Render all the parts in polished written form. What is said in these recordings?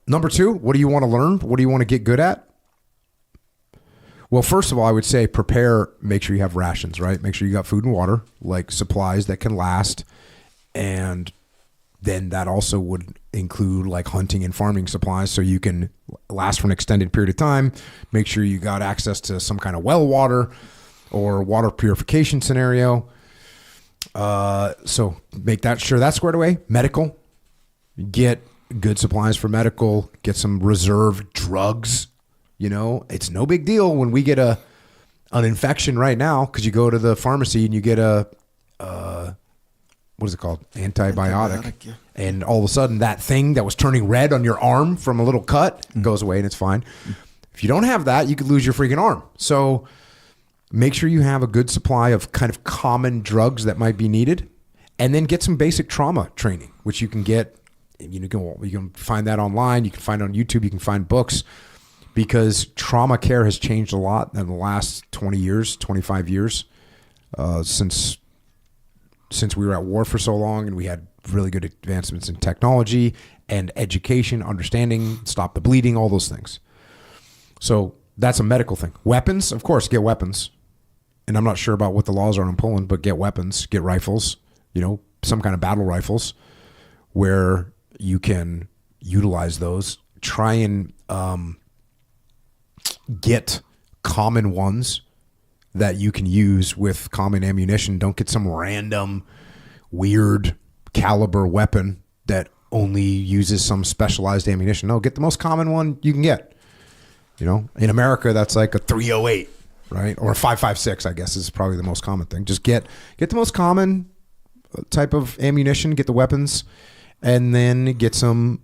Number two, what do you want to learn? What do you want to get good at? Well, first of all, I would say make sure you have rations, right? Make sure you got food and water, like supplies that can last. And then that also would include like hunting and farming supplies so you can last for an extended period of time. Make sure you got access to some kind of well water or water purification scenario. So make sure that's squared away. Medical, get good supplies for medical, get some reserve drugs. It's no big deal when we get an infection right now, because you go to the pharmacy and you get what is it called? Antibiotic. Yeah. And all of a sudden that thing that was turning red on your arm from a little cut goes away and it's fine. If you don't have that, you could lose your freaking arm. So make sure you have a good supply of kind of common drugs that might be needed, and then get some basic trauma training, which you can get. You can find that online. You can find it on YouTube. You can find books, because trauma care has changed a lot in the last 20 years, 25 years, since we were at war for so long, and we had really good advancements in technology and education, understanding, stop the bleeding, all those things. So that's a medical thing. Weapons, of course, get weapons. And I'm not sure about what the laws are in Poland, but get weapons, get rifles, some kind of battle rifles where you can utilize those. Try and get common ones that you can use with common ammunition. Don't get some random weird caliber weapon that only uses some specialized ammunition. No, get the most common one you can get. In America, that's like a 308, right? Or a 5.56, I guess, is probably the most common thing. Just get the most common type of ammunition, get the weapons, and then get some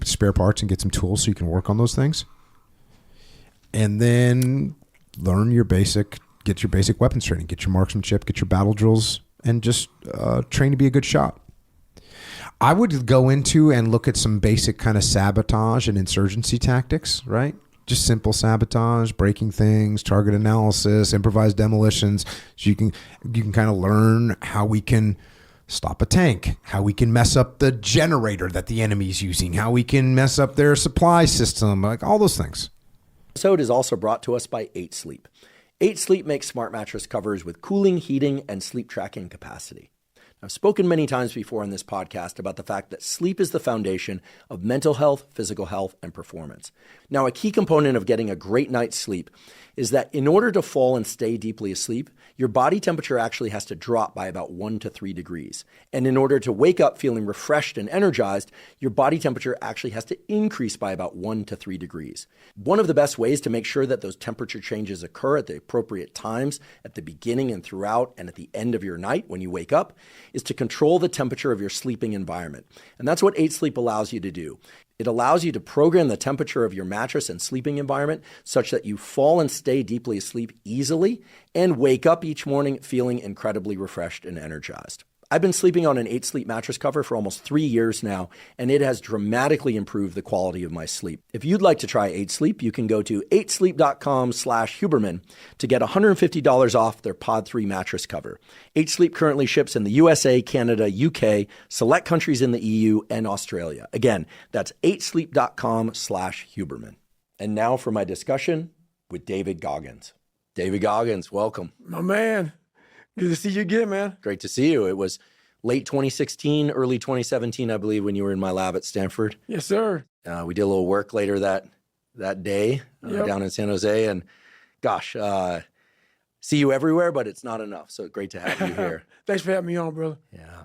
spare parts and get some tools so you can work on those things. And then learn get your basic weapons training, get your marksmanship, get your battle drills, and just train to be a good shot. I would go into and look at some basic kind of sabotage and insurgency tactics, right? Just simple sabotage, breaking things, target analysis, improvised demolitions. So you can kind of learn how we can stop a tank, how we can mess up the generator that the enemy's using, how we can mess up their supply system, like all those things. This episode is also brought to us by 8 Sleep. 8 Sleep makes smart mattress covers with cooling, heating, and sleep tracking capacity. I've spoken many times before in this podcast about the fact that sleep is the foundation of mental health, physical health, and performance. Now, a key component of getting a great night's sleep is that in order to fall and stay deeply asleep, your body temperature actually has to drop by about 1 to 3 degrees. And in order to wake up feeling refreshed and energized, your body temperature actually has to increase by about 1 to 3 degrees. One of the best ways to make sure that those temperature changes occur at the appropriate times, at the beginning and throughout and at the end of your night when you wake up, is to control the temperature of your sleeping environment. And that's what 8 Sleep allows you to do. It allows you to program the temperature of your mattress and sleeping environment such that you fall and stay deeply asleep easily and wake up each morning feeling incredibly refreshed and energized. I've been sleeping on an 8 Sleep mattress cover for almost 3 years now, and it has dramatically improved the quality of my sleep. If you'd like to try 8 Sleep, you can go to 8sleep.com/Huberman to get $150 off their Pod 3 mattress cover. 8 Sleep currently ships in the USA, Canada, UK, select countries in the EU, and Australia. Again, that's 8sleep.com/Huberman. And now for my discussion with David Goggins. David Goggins, welcome. My man. Good to see you again, man. Great to see you. It was late 2016, early 2017, I believe, when you were in my lab at Stanford. Yes, sir. We did a little work later that day down in San Jose. And gosh, see you everywhere, but it's not enough. So great to have you here. Thanks for having me on, brother. Yeah.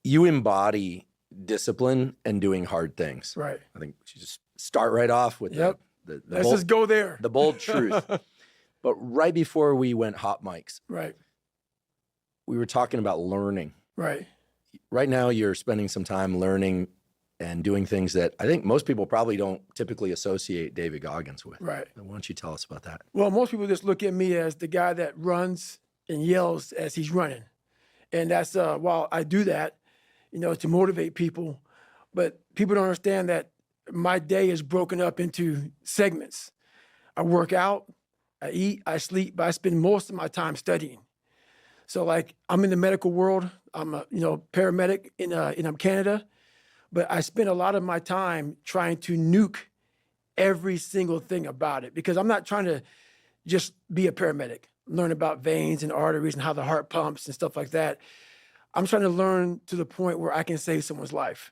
You embody discipline and doing hard things. Right. I think we should just start right off with the Let's just go there. The bold truth. But right before we went hot mics, right, we were talking about learning. Right. Right now, you're spending some time learning and doing things that I think most people probably don't typically associate David Goggins with. Right. Why don't you tell us about that? Well, most people just look at me as the guy that runs and yells as he's running. And that's, while I do that, to motivate people, but people don't understand that my day is broken up into segments. I work out, I eat, I sleep, but I spend most of my time studying. So like I'm in the medical world. I'm a paramedic in Canada, But I spend a lot of my time trying to nuke every single thing about it, because I'm not trying to just be a paramedic, learn about veins and arteries and how the heart pumps and stuff like that. I'm trying to learn to the point where I can save someone's life.